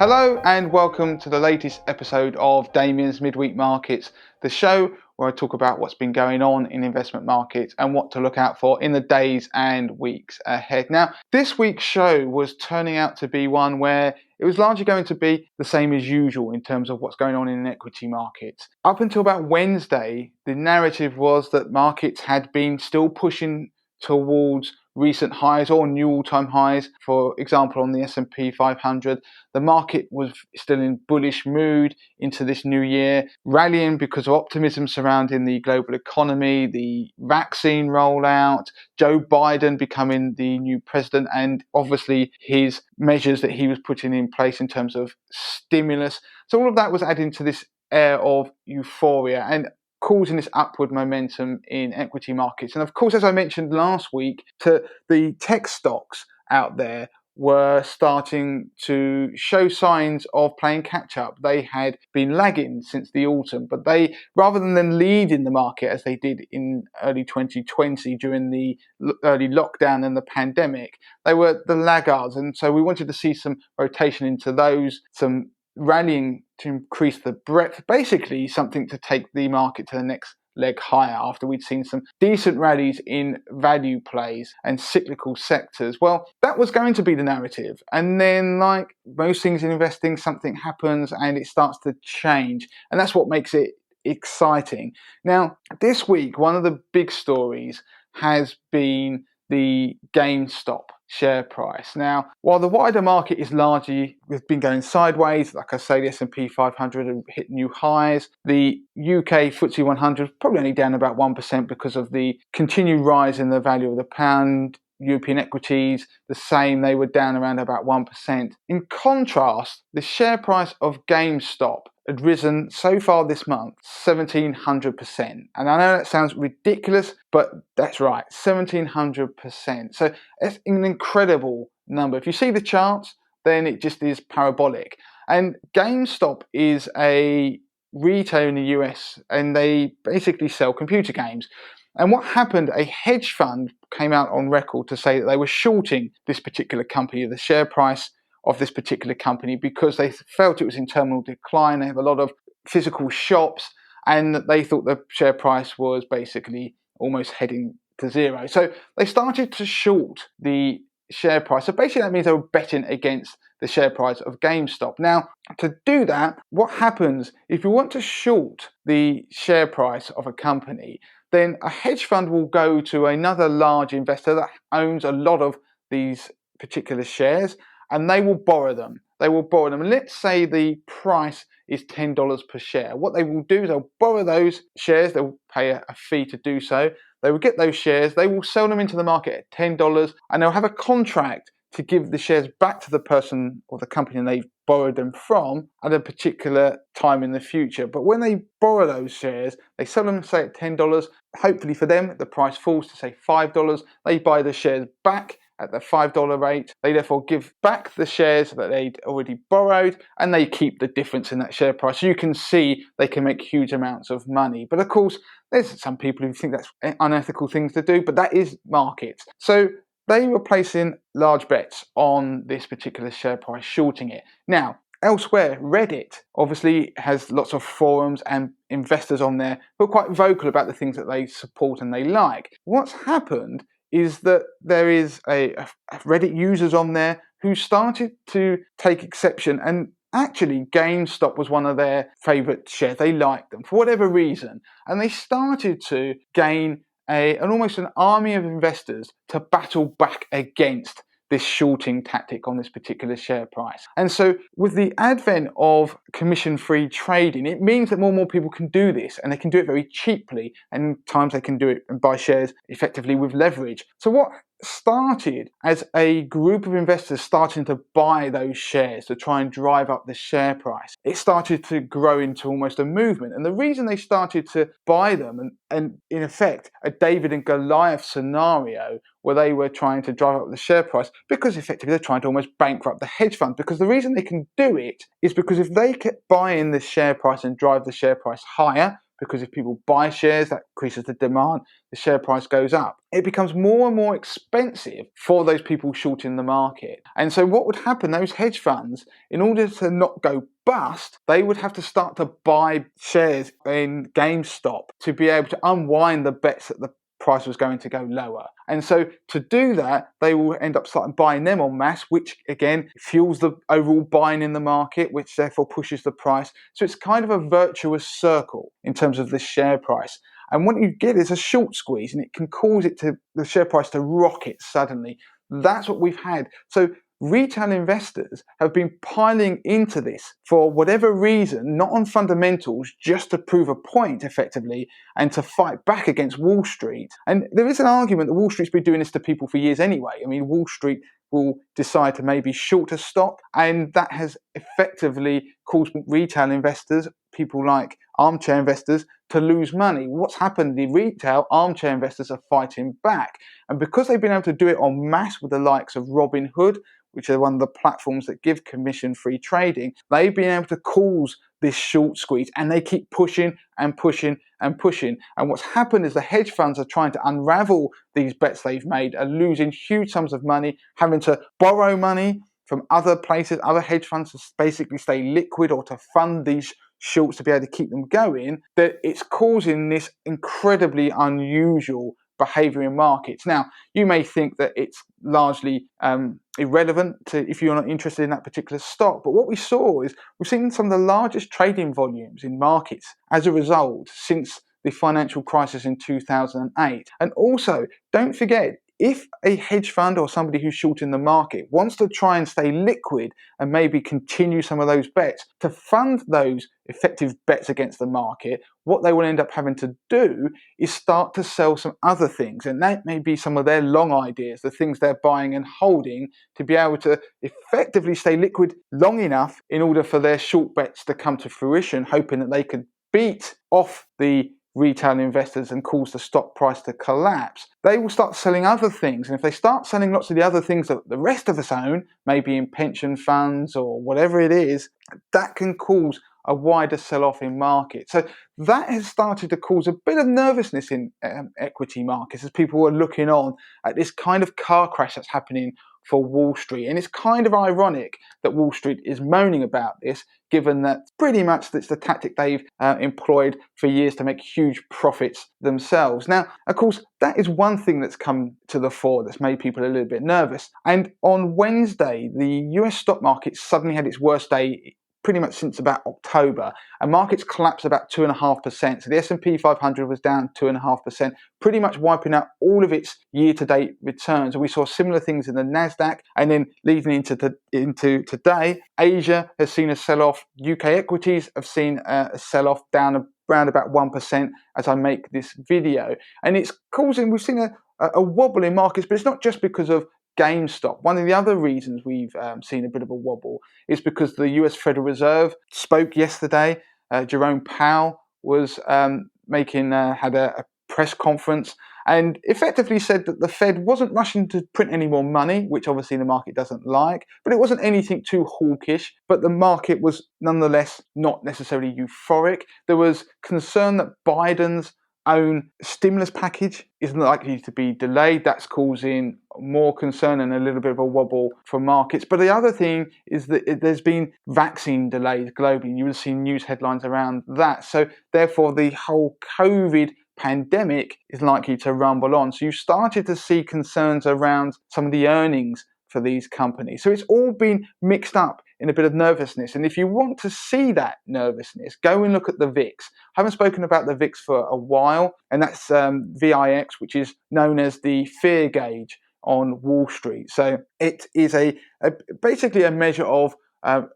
Hello and welcome to the latest episode of Damien's Midweek Markets, the show where I talk about what's been going on in investment markets and what to look out for in the days and weeks ahead. Now, this week's show was turning out to be one where it was largely going to be the same as usual in terms of what's going on in equity markets. Up until about Wednesday, the narrative was that markets had been still pushing towards recent highs or new all-time highs. For example, on the S&P 500, the market was still in bullish mood into this new year, rallying because of optimism surrounding the global economy, the vaccine rollout, Joe Biden becoming the new president, and obviously his measures that he was putting in place in terms of stimulus. So all of that was adding to this air of euphoria and causing this upward momentum in equity markets. And of course, as I mentioned last week, the tech stocks out there were starting to show signs of playing catch up. They had been lagging since the autumn, but they, rather than lead in the market as they did in early 2020 during the early lockdown and the pandemic, they were the laggards. And so we wanted to see some rotation into those, some rallying to increase the breadth, basically something to take the market to the next leg higher after we'd seen some decent rallies in value plays and cyclical sectors. Well, that was going to be the narrative. And then, like most things in investing, something happens and it starts to change. And that's what makes it exciting. Now, this week, one of the big stories has been the GameStop share price. Now, while the wider market is largely been going sideways, like I say, the S&P 500 have hit new highs. The UK FTSE 100 probably only down about 1% because of the continued rise in the value of the pound. European equities, the same, they were down around about 1%. In contrast, the share price of GameStop had risen so far this month 1,700%. And I know that sounds ridiculous, but that's right, 1,700%. So it's an incredible number. If you see the charts, then it just is parabolic. And GameStop is a retailer in the US, and they basically sell computer games. And what happened, a hedge fund came out on record to say that they were shorting this particular company, the share price of this particular company, because they felt it was in terminal decline. They have a lot of physical shops, and they thought the share price was basically almost heading to zero. So they started to short the share price. So basically that means they were betting against the share price of GameStop. Now, to do that, what happens if you want to short the share price of a company, then a hedge fund will go to another large investor that owns a lot of these particular shares, and they will borrow them. And let's say the price is $10 per share. What they will do is they'll borrow those shares. They'll pay a fee to do so. They will get those shares. They will sell them into the market at $10, and they'll have a contract to give the shares back to the person or the company they've borrowed them from at a particular time in the future. But when they borrow those shares, they sell them, say, at $10. Hopefully for them, the price falls to, say, $5. They buy the shares back at the $5 rate. They therefore give back the shares that they'd already borrowed, and they keep the difference in that share price. So you can see they can make huge amounts of money. But of course, there's some people who think that's unethical things to do, but that is markets. So they were placing large bets on this particular share price, shorting it. Now, elsewhere, Reddit obviously has lots of forums and investors on there who are quite vocal about the things that they support and they like. What's happened is that there is a Reddit users on there who started to take exception, and actually GameStop was one of their favourite shares. They liked them for whatever reason, and they started to gain almost an army of investors to battle back against this shorting tactic on this particular share price. And so with the advent of commission-free trading, it means that more and more people can do this, and they can do it very cheaply, and times they can do it and buy shares effectively with leverage. So what started as a group of investors starting to buy those shares to try and drive up the share price, it started to grow into almost a movement. And the reason they started to buy them, and in effect a David and Goliath scenario where they were trying to drive up the share price, because effectively they're trying to almost bankrupt the hedge fund. Because the reason they can do it is because if they kept buying the share price and drive the share price higher, because if people buy shares, that increases the demand, the share price goes up. It becomes more and more expensive for those people shorting the market. And so what would happen, those hedge funds, in order to not go bust, they would have to start to buy shares in GameStop to be able to unwind the bets that the price was going to go lower. And so to do that, they will end up starting buying them en masse, which again fuels the overall buying in the market, which therefore pushes the price. So it's kind of a virtuous circle in terms of the share price. And what you get is a short squeeze, and it can cause the share price to rocket suddenly. That's what we've had. So retail investors have been piling into this for whatever reason, not on fundamentals, just to prove a point effectively and to fight back against Wall Street. And there is an argument that Wall Street's been doing this to people for years anyway. I mean, Wall Street will decide to maybe short a stock, and that has effectively caused retail investors, people like armchair investors, to lose money. What's happened? The retail armchair investors are fighting back. And because they've been able to do it en masse with the likes of Robinhood, which are one of the platforms that give commission-free trading, they've been able to cause this short squeeze, and they keep pushing and pushing and pushing. And what's happened is the hedge funds are trying to unravel these bets they've made, are losing huge sums of money, having to borrow money from other places, other hedge funds, to basically stay liquid or to fund these shorts to be able to keep them going, that it's causing this incredibly unusual behavior in markets. Now, you may think that it's largely irrelevant to if you're not interested in that particular stock, but what we saw is we've seen some of the largest trading volumes in markets as a result since the financial crisis in 2008. And also, don't forget, if a hedge fund or somebody who's short in the market wants to try and stay liquid and maybe continue some of those bets to fund those effective bets against the market, what they will end up having to do is start to sell some other things. And that may be some of their long ideas, the things they're buying and holding, to be able to effectively stay liquid long enough in order for their short bets to come to fruition, hoping that they could beat off the retail investors and cause the stock price to collapse. They will start selling other things, and if they start selling lots of the other things that the rest of us own, maybe in pension funds or whatever it is, that can cause a wider sell-off in markets. So that has started to cause a bit of nervousness in equity markets as people are looking on at this kind of car crash that's happening for Wall Street. And it's kind of ironic that Wall Street is moaning about this, given that pretty much that's the tactic they've employed for years to make huge profits themselves. Now, of course, that is one thing that's come to the fore that's made people a little bit nervous. And on Wednesday, the US stock market suddenly had its worst day pretty much since about October, and markets collapsed about 2.5%. So the S&P 500 was down 2.5%, pretty much wiping out all of its year-to-date returns. And we saw similar things in the Nasdaq, and then leading into today, Asia has seen a sell-off. UK equities have seen a sell-off down around about 1% as I make this video, and it's causing. We've seen a wobble in markets, but it's not just because of GameStop. One of the other reasons we've seen a bit of a wobble is because the US Federal Reserve spoke yesterday. Jerome Powell was had a press conference and effectively said that the Fed wasn't rushing to print any more money, which obviously the market doesn't like, but it wasn't anything too hawkish, but the market was nonetheless not necessarily euphoric. There was concern that Biden's own stimulus package is likely to be delayed. That's causing more concern and a little bit of a wobble for markets. But the other thing is that there's been vaccine delays globally. You will see news headlines around that. So therefore, the whole COVID pandemic is likely to rumble on. So you started to see concerns around some of the earnings for these companies. So it's all been mixed up in a bit of nervousness. And if you want to see that nervousness, go and look at the VIX. I haven't spoken about the VIX for a while, and that's VIX, which is known as the fear gauge on Wall Street. So it is basically a measure of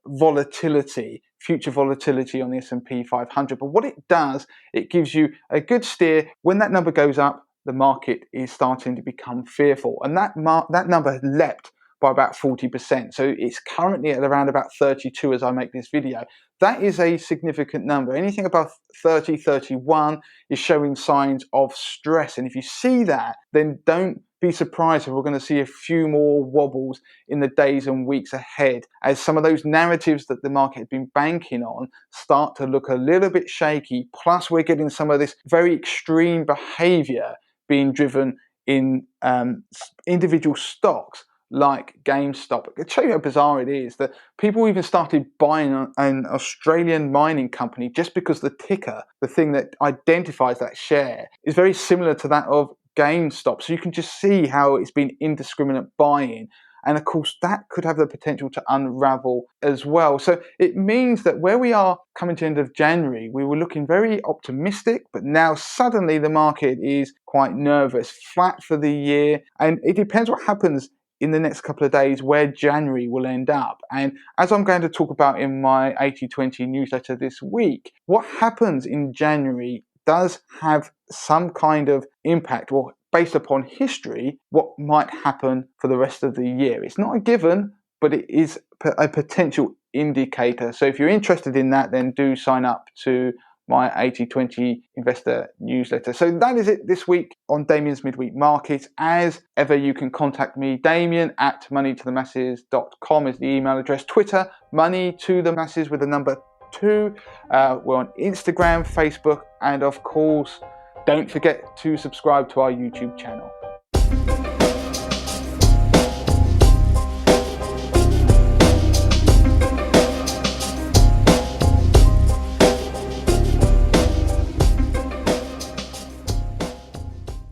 volatility, future volatility on the S&P 500. But what it does, it gives you a good steer. When that number goes up, the market is starting to become fearful. And that number has leapt by about 40%. So it's currently at around about 32 as I make this video. That is a significant number. Anything above 30, 31 is showing signs of stress. And if you see that, then don't be surprised if we're going to see a few more wobbles in the days and weeks ahead, as some of those narratives that the market had been banking on start to look a little bit shaky. Plus, we're getting some of this very extreme behavior being driven in individual stocks like GameStop. I'll show you how bizarre it is that people even started buying an Australian mining company just because the ticker, the thing that identifies that share, is very similar to that of GameStop. So you can just see how it's been indiscriminate buying. And of course, that could have the potential to unravel as well. So it means that where we are coming to the end of January, we were looking very optimistic, but now suddenly the market is quite nervous, flat for the year. And it depends what happens in the next couple of days where January will end up. And as I'm going to talk about in my 80/20 newsletter this week, what happens in January does have some kind of impact, or based upon history, what might happen for the rest of the year. It's not a given, but it is a potential indicator. So if you're interested in that, then do sign up to my 80/20 investor newsletter. So that is it this week on Damien's Midweek Market. As ever, you can contact me, Damien at moneytothemasses.com is the email address. Twitter, moneytothemasses with the number 2. We're on Instagram, Facebook, and of course, don't forget to subscribe to our YouTube channel.